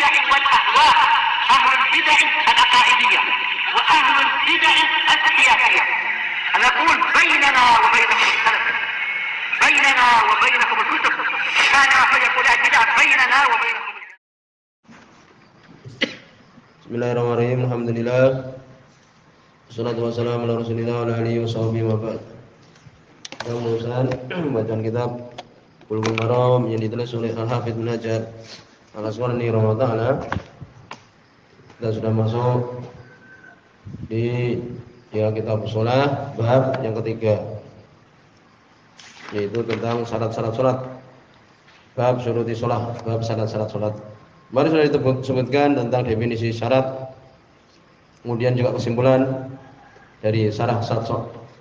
البدع والأهواء، أهل البدع العقائدية وأهل البدع السياسية. نقول بيننا وبينكم السلف، بيننا وبينكم الكتب، كان فيقول البدع بيننا وبينكم. Bismillahirrahmanirrahim. Alhamdulillah. Wassalatu wassalamu ala Rasulillah wa ala alihi washabihi wa ba'd. Kita meneruskan bacaan kitab Bulughul Maram yang ditulis oleh Al-Hafidz Ibnu Hajar Al-Asqalani rahimahullah. Kita sudah masuk di kitab shalah bab yang ketiga, yaitu tentang syarat-syarat salat. Bab syuruti shalah, bab syarat-syarat salat. Mari sudah disebutkan tentang definisi syarat, kemudian juga kesimpulan dari syarat sah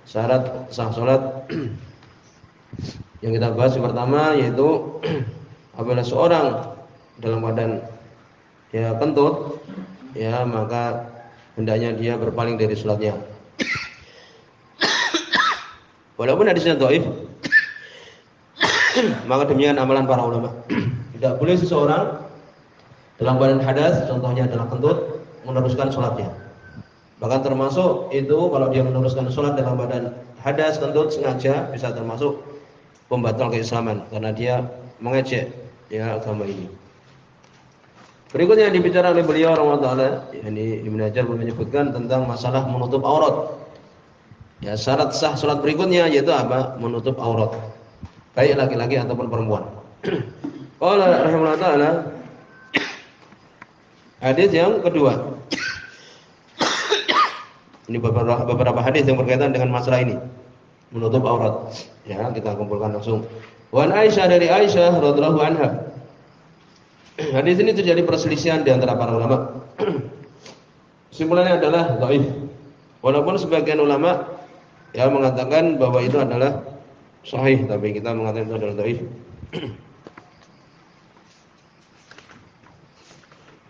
salat. Yang kita bahas yang pertama yaitu apabila seorang dalam keadaan kentut, maka hendaknya dia berpaling dari salatnya. Walaupun hadisnya dhaif, maka demikian amalan para ulama. Tidak boleh seseorang dalam keadaan hadas, contohnya adalah kentut, meneruskan salatnya. Bahkan termasuk itu kalau dia meneruskan salat dalam keadaan hadas, kentut sengaja, bisa termasuk pembatal keislaman karena dia mengejek agama ini. Berikutnya yang dibicarakan oleh beliau rahimahullah, yakni Ibnu Hajar menyebutkan tentang masalah menutup aurat. Syarat sah salat berikutnya yaitu apa? Menutup aurat, baik laki-laki ataupun perempuan. Qala rahimahullah taala, hadis yang kedua. Ini beberapa hadis yang berkaitan dengan masalah ini, menutup aurat. Kita kumpulkan langsung. Wan Aisyah, dari Aisyah radhiyallahu anha. Hadis ini terjadi perselisihan di antara para ulama. Kesimpulannya adalah dhaif. Walaupun sebagian ulama mengatakan bahwa itu adalah sahih, tapi kita mengatakan itu adalah dhaif.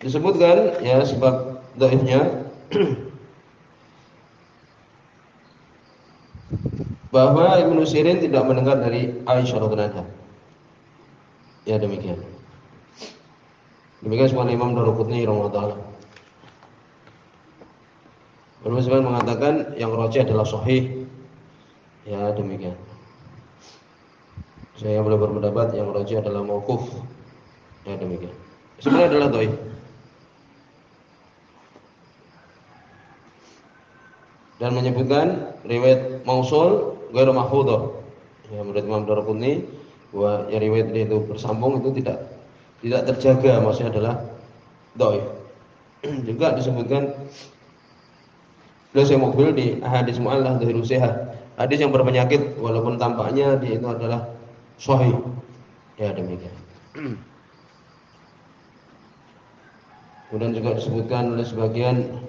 Disebutkan sebab dhaifnya bahwa Ibnu Sirin tidak mendengar dari Aisyah radhiyallahu anha. Demikian. Demikian semua Imam Daruqutni rahimahullah. Ulama sebagian mengatakan yang rajih adalah sahih. Demikian. Saya boleh berpendapat yang rajih adalah mauquf. Demikian. Sebenarnya adalah dhaif. Dan menyebutkan riwayat mausul ghairu mahfudhah. Menurut Imam Daruqutni bahwa riwayat itu bersambung itu tidak terjaga, maksudnya adalah dhaif. Juga disebutkan beliau mobil di hadis mu'allah dhahiru sihah, hadis yang berpenyakit walaupun tampaknya dia itu adalah sahih. Demikian. Kemudian juga disebutkan oleh sebagian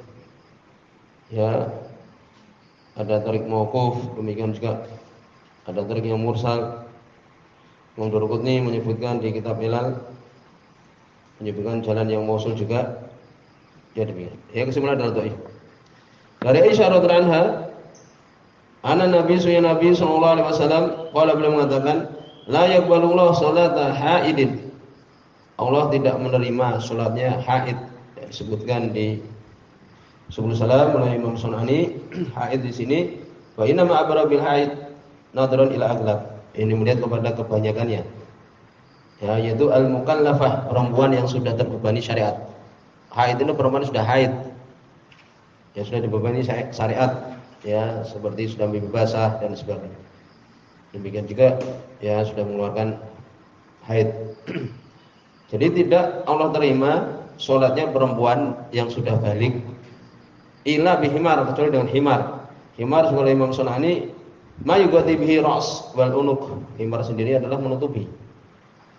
ada tarik mauquf, demikian juga ada tarik yang mursal. Imam Daruqutni menyebutkan di kitab Hilal, menyebutkan jalan yang mausul juga. Demikian. Kesimpulan adalah dhaif. Dari Aisyah radhiyallahu anha, Nabi sallallahu alaihi wasallam qala, beliau mengatakan, la yaqbalullahu salata haidin. Allah tidak menerima salatnya haid. Disebutkan di Subul Salam oleh Imam Sunani, haid di sini wa inna ma abara bil haid nadran ila aghlab. Ini melihat kepada kebanyakannya. Yaitu al-mukallafah, perempuan yang sudah terbebani syariat. Haid itu perempuan sudah haid. Sudah dibebani syariat, seperti sudah mimpi basah dan sebagainya. Demikian juga sudah mengeluarkan haid. Jadi tidak Allah terima salatnya perempuan yang sudah balik illa bihimar, kecuali dengan himar. Himar oleh Imam Sunani ma yughati bihi ra's wal unuq. Himar sendiri adalah menutupi.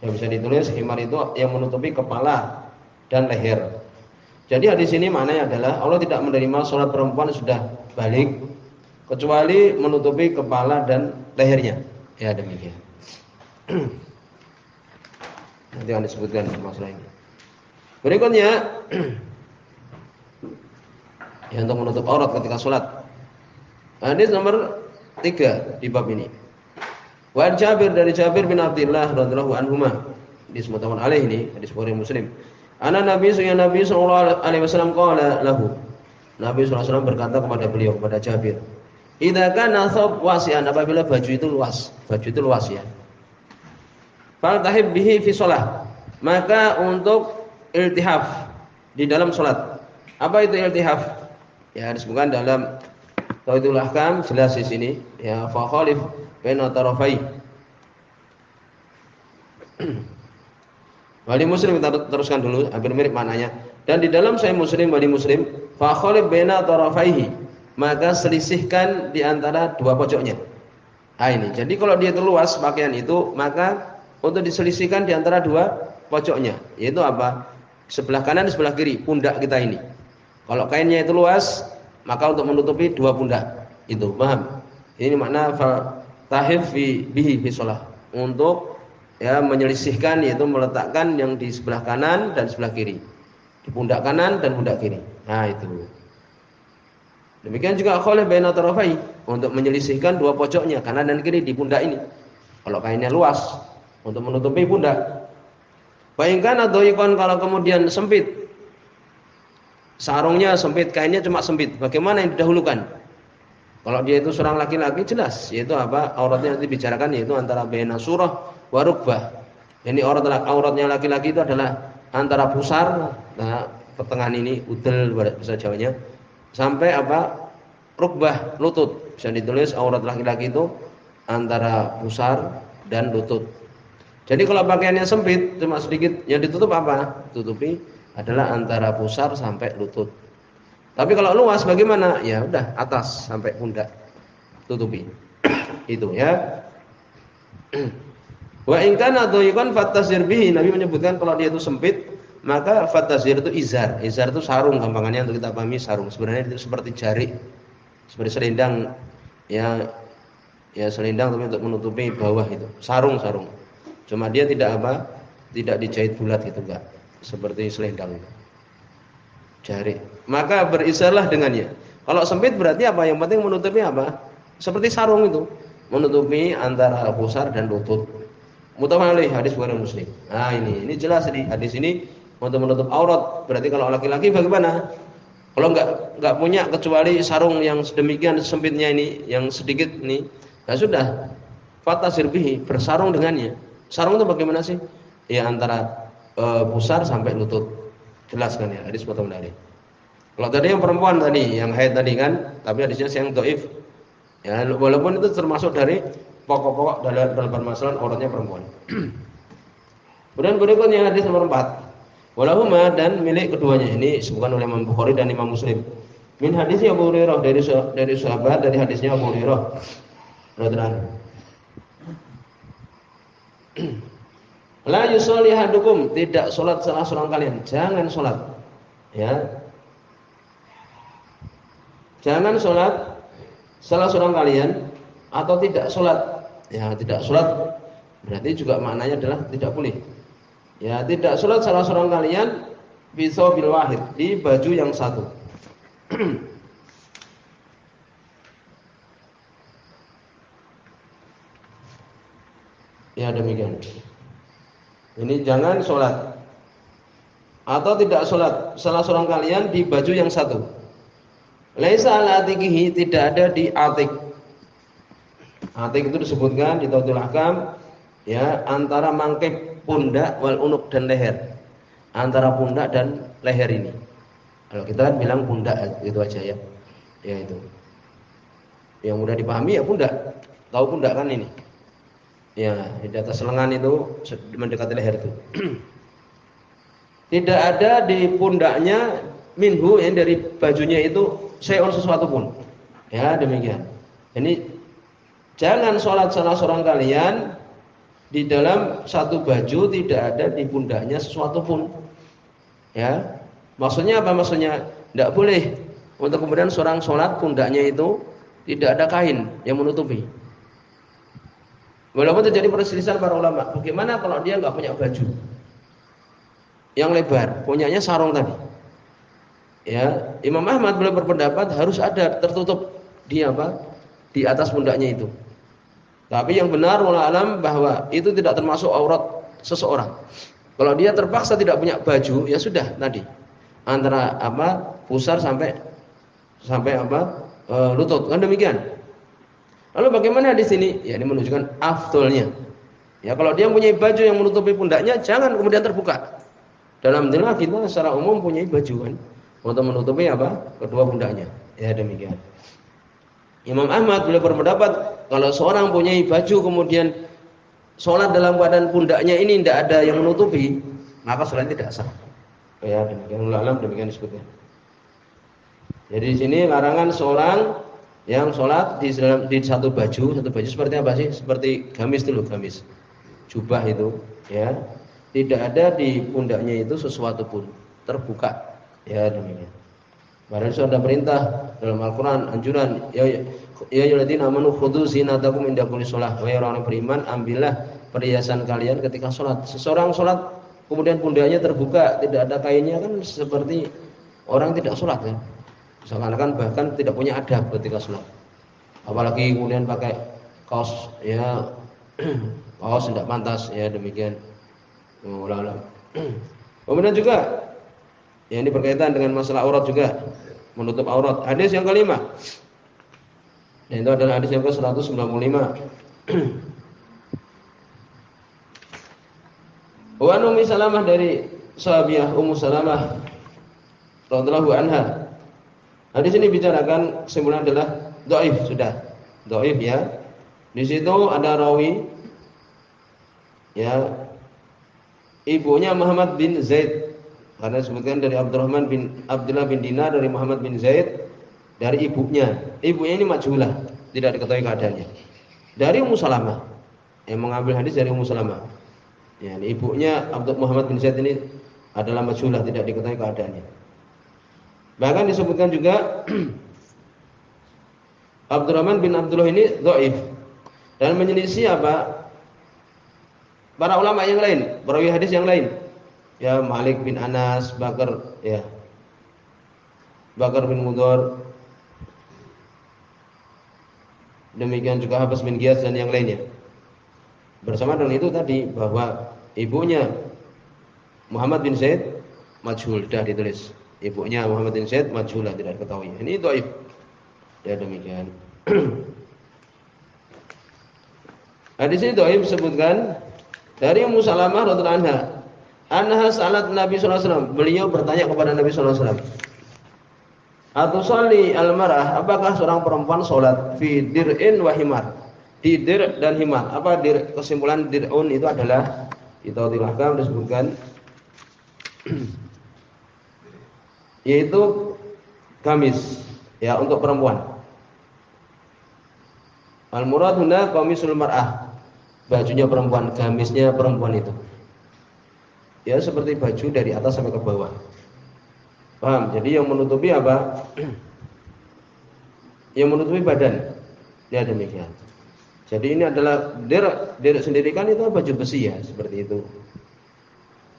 Yang bisa ditulis himar itu yang menutupi kepala dan leher. Jadi hadis ini maknanya adalah Allah tidak menerima salat perempuan sudah balik kecuali menutupi kepala dan lehernya. Demikian. Nanti akan disebutkan masalah ini. Berikutnya untuk menutup aurat ketika sholat. Hadis nomor 3 di bab ini. Wa Jabir, dari Jabir bin Abdullah radhiyallahu anhuma, hadis muttafaqun alaih ini, hadis Bukhari Muslim. Ana Nabi sallallahu alaihi wasallam qala lahu. Nabi sallallahu alaihi wasallam berkata kepada beliau, kepada Jabir, "Idza kana thawb wasi'an," apabila baju itu luas ya. Fal tahib bihi fi shalah. Maka untuk iltihaf di dalam salat. Apa itu iltihaf? Ya disebutkan dalam Tauhidul Ahkam jelas di sini ya fa khalif baina tarafai. Wali Muslim kita teruskan dulu, hampir mirip maknanya. Dan di dalam Sahih Muslim, Wali Muslim, fa khalif baina tarafaihi, maka selisihkan di antara dua pojoknya. Nah ini, jadi kalau dia terluas pakaian itu, maka untuk diselisihkan di antara dua pojoknya, yaitu apa? Sebelah kanan, sebelah kiri, pundak kita ini. Kalau kainnya itu luas, maka untuk menutupi dua pundak. Itu, paham? Ini makna fa tahif bihi fi shalah. Untuk ya menyelisihkan, yaitu meletakkan yang di sebelah kanan dan sebelah kiri, di pundak kanan dan pundak kiri. Nah itu. Demikian juga khalif baina tarafai, untuk menyelisihkan dua pojoknya kanan dan kiri di pundak ini. Kalau kainnya luas untuk menutupi pundak. Bayangkan atau ikon kalau kemudian sempit, sarungnya sempit, kainnya cuma sempit. Bagaimana yang didahulukan? Kalau dia itu seorang laki-laki jelas, yaitu apa? Auratnya nanti dibicarakan yaitu antara baina surah wa rukbah. Jadi auratnya laki-laki itu adalah antara pusar, nah pertengahan ini udel bahasa Jawanya, sampai apa? Rukbah, lutut. Bisa ditulis aurat laki-laki itu antara pusar dan lutut. Jadi kalau pakaiannya sempit cuma sedikit, yang ditutup apa? Tutupi adalah antara pusar sampai lutut. Tapi kalau luas bagaimana? Ya udah atas sampai pundak tutupi. Itu ya. Wa in kana dhayiqan fattasir bihi. Nabi menyebutkan kalau dia itu sempit, maka fattasir itu izar. Izar itu sarung, gampangannya untuk kita pahami sarung. Sebenarnya itu seperti jari, seperti selendang ya. Ya selendang tapi untuk menutupi bawah itu. Sarung. Cuma dia tidak apa? Tidak dijahit bulat gitu enggak. Seperti selendang itu. Jari. Maka berisarlah dengannya. Kalau sempit berarti apa? Yang penting menutupi apa? Seperti sarung itu, menutupi antara pusar dan lutut. Muttafaqun alaih, hadis Bukhari Muslim. Nah ini jelas di hadis ini untuk menutup aurat. Berarti kalau laki-laki bagaimana? Kalau enggak punya kecuali sarung yang sedemikian sempitnya ini, yang sedikit ini, ya sudah. Fatasir bihi, bersarung dengannya. Sarung itu bagaimana sih? Ya antara pusar sampai lutut. Jelaskan ya hadis Muttafaqun alaih. Kalau tadi yang perempuan tadi, yang haid tadi kan, tapi hadisnya yang dhaif. Ya, walaupun itu termasuk dari pokok-pokok dalam permasalahan auratnya perempuan. Kemudian berikutnya hadis nomor 4. Walahuma, dan milik keduanya ini disebutkan oleh Imam Bukhari dan Imam Muslim. Min hadis Abu Hurairah, dari sahabat, dari hadisnya Abu Hurairah radhiyallahu anhu. La yusolli ahadukum, tidak salat salah seorang kalian, jangan salat. Ya. Jangan salat salah seorang kalian atau tidak salat. Ya, tidak salat berarti juga maknanya adalah tidak boleh. Ya, tidak salat salah seorang kalian bi thawbil wahid, di baju yang satu. Ya demikian. Ini jangan sholat atau tidak sholat salah seorang kalian di baju yang satu. Laisa ala atikihi, tidak ada di atik. Atik itu disebutkan di Tauhidul Ahkam ya antara mangkep, pundak, wal unuk dan leher. Antara pundak dan leher ini. Kalau kita kan bilang pundak itu aja ya. Ya itu. Yang mudah dipahami ya pundak. Tahu pundak kan ini? Ya, di atas lengan itu mendekati leher itu. Tidak ada di pundaknya minhu yang dari bajunya itu sesuatu pun. Ya, demikian. Ini jangan sholat salah seorang kalian di dalam satu baju tidak ada di pundaknya sesuatu pun. Ya. Maksudnya apa? Maksudnya tidak boleh untuk kemudian seorang sholat pundaknya itu tidak ada kain yang menutupi. Walaupun terjadi perselisihan para ulama, bagaimana kalau dia nggak punya baju yang lebar, punyanya sarung tadi? Ya, Imam Ahmad beliau berpendapat harus ada tertutup di apa? Di atas pundaknya itu. Tapi yang benar wallahu alam bahwa itu tidak termasuk aurat seseorang. Kalau dia terpaksa tidak punya baju, ya sudah tadi. Antara pusar sampai lutut. Kan demikian. Lalu bagaimana di sini? Ya, ini menunjukkan afdolnya. Ya, kalau dia punya baju yang menutupi pundaknya, jangan kemudian terbuka. Dalam jelas kita secara umum punya baju kan untuk menutupi kedua pundaknya. Ya, demikian. Imam Ahmad beliau berpendapat kalau seorang punya baju kemudian sholat dalam keadaan pundaknya ini tidak ada yang menutupi, maka sholat tidak sah. Ya, demikian ulama demikian disebutkan. Jadi di sini larangan seorang yang sholat di satu baju seperti apa sih? Seperti gamis dulu, gamis, jubah itu, ya, tidak ada di pundaknya itu sesuatu pun terbuka. Ya, demikian. Padahal itu ada perintah dalam Al-Quran, anjuran, ya ayyuhalladzina amanu khudzu zinatakum inda kulli shalah. Wahai orang beriman, ambillah perhiasan kalian ketika sholat. Seseorang sholat kemudian pundaknya terbuka, tidak ada kainnya, kan seperti orang tidak sholat kan. Seakan-akan bahkan tidak punya adab ketika sholat. Apalagi kemudian pakai kaos, ya kaos tidak pantas, ya demikian. Kemudian juga ya, ini berkaitan dengan masalah aurat juga, menutup aurat. Hadis yang kelima, dan itu adalah hadis yang ke-195. Wa Ummu Salamah, dari sahabiah Ummu Salamah radhiyallahu anha. Hadis ini bicarakan kesimpulan adalah dhaif, sudah dhaif ya. Di situ ada rawi, ya, ibunya Muhammad bin Zaid, karena disebutkan dari Abdullah bin Dinar dari Muhammad bin Zaid dari ibunya. Ibunya ini majhulah, tidak diketahui keadaannya. Dari Ummu Salamah, yang mengambil hadis dari Ummu Salamah. Ya, ibunya Muhammad bin Zaid ini adalah majhulah, tidak diketahui keadaannya. Bahkan disebutkan juga Abdurrahman bin Abdullah ini dhaif dan menyelisih para ulama yang lain, perawi hadis yang lain. Ya, Malik bin Anas, Bakar bin Mudhar, demikian juga Habas bin Giyas dan yang lainnya. Bersama dengan itu tadi bahwa ibunya Muhammad bin Zaid majhul, sudah ditulis. Ibunya Muhammad bin Zaid majhulah, tidak diketahui. Ini dhaif. Ya, demikian. Hadis ini dhaif disebutkan dari Ummu Salamah radhiyallahu anha. Anha salat Nabi sallallahu alaihi wasallam. Beliau bertanya kepada Nabi sallallahu alaihi wasallam, "Atusalli al-mar'ah, apakah seorang perempuan salat fi dir'in wa himar?" Di dir dan himar. Apa dir? Kesimpulan dir'un itu adalah kita tilahkan disebutkan yaitu gamis, ya, untuk perempuan. Al-murad huna qamisul mar'ah, bajunya perempuan, gamisnya perempuan itu. Ya, seperti baju dari atas sampai ke bawah. Paham? Jadi yang menutupi apa? Yang menutupi badan. Ya, demikian. Jadi ini adalah dir sendiri kan itu baju besi, ya, seperti itu.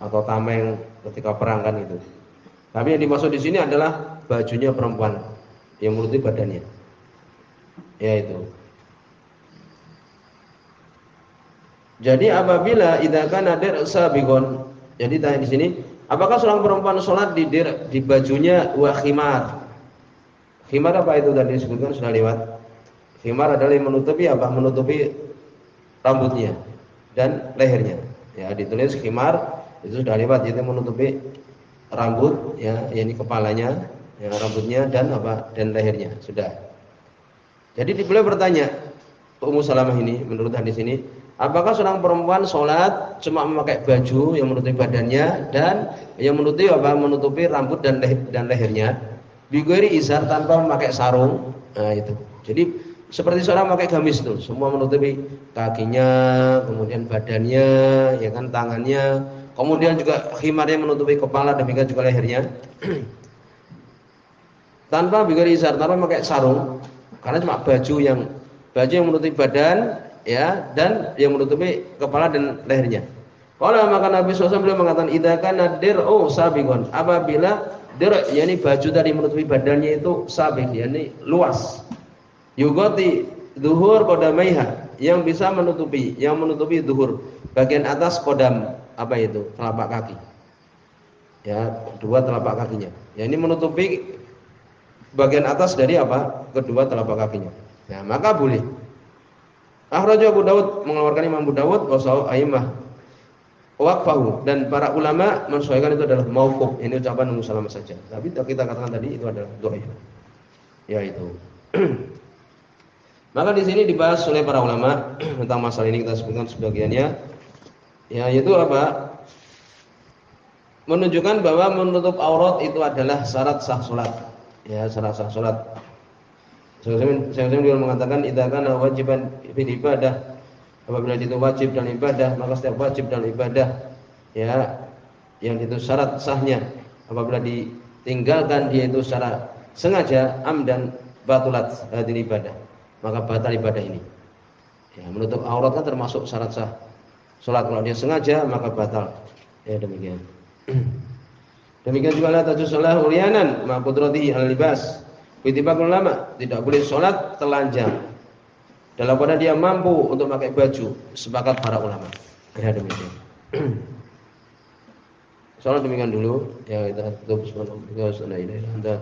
Atau tameng ketika perang kan itu. Tapi yang dimaksud di sini adalah bajunya perempuan yang menutupi badannya. Ya, itu. Jadi apabila idza kana dir sabiqon, jadi tanya di sini, apakah seorang perempuan sholat di bajunya wa khimar? Khimar apa itu tadi disebutkan sudah lewat. Khimar adalah yang menutupi apa? Menutupi rambutnya dan lehernya. Ya, ditulis khimar itu sudah lewat, itu menutupi rambut, ya, ini kepalanya, ya, rambutnya dan dan lehernya, sudah. Jadi beliau bertanya, Ummu Salamah ini menurut hadis ini, apakah seorang perempuan sholat cuma memakai baju yang menutupi badannya dan yang menutupi rambut dan lehernya, bighairi izar, tanpa memakai sarung. Nah, itu. Jadi seperti seorang memakai gamis itu, semua menutupi kakinya, kemudian badannya, ya kan, tangannya, kemudian juga khimarnya menutupi kepala, demikian juga lehernya. Tanpa bighairi izar, tanpa memakai sarung, karena cuma baju yang menutupi badan, ya, dan yang menutupi kepala dan lehernya. Kalau maka Nabi SAW beliau mengatakan, idza kana dir'u sabiqun, apabila dir', yakni baju tadi menutupi badannya itu sabiq, yakni luas, yugoti zuhur qadamaiha, yang bisa menutupi, zuhur, bagian atas qadam, apa itu? Telapak kaki. Ya, kedua telapak kakinya. Ya, ini menutupi bagian atas dari apa? Kedua telapak kakinya. Nah, maka boleh. Akhraj Abu Dawud, mengeluarkan Imam Abu Dawud, wasau aimah waqfahu, dan para ulama mensesuaikan itu adalah mauquf. Ini ucapan Ummu Salamah saja. Tapi kita katakan tadi itu adalah dhaif. Ya itu. Maka di sini dibahas oleh para ulama tentang masalah ini, kita sebutkan sebagiannya. Ya, yaitu apa? Menunjukkan bahwa menutup aurat itu adalah syarat sah salat. Ya, syarat sah salat. Saya juga mengatakan idza kana wajiban fil ibadah, apabila itu wajib dalam ibadah, maka setiap wajib dalam ibadah ya yang itu syarat sahnya apabila ditinggalkan dia itu secara sengaja amdan batulat hadil ibadah, maka batal ibadah ini. Ya, menutup aurat kan termasuk syarat sah salat. Kalau dia sengaja maka batal. Ya, demikian. Demikian juga la tajuz shalah uryanan ma qudratihi al-libas. Ittifaq ulama, tidak boleh salat telanjang dalam keadaan dia mampu untuk pakai baju, sepakat para ulama. Ya, demikian. Salat demikian dulu. Ya, kita tutup. Subhanallah.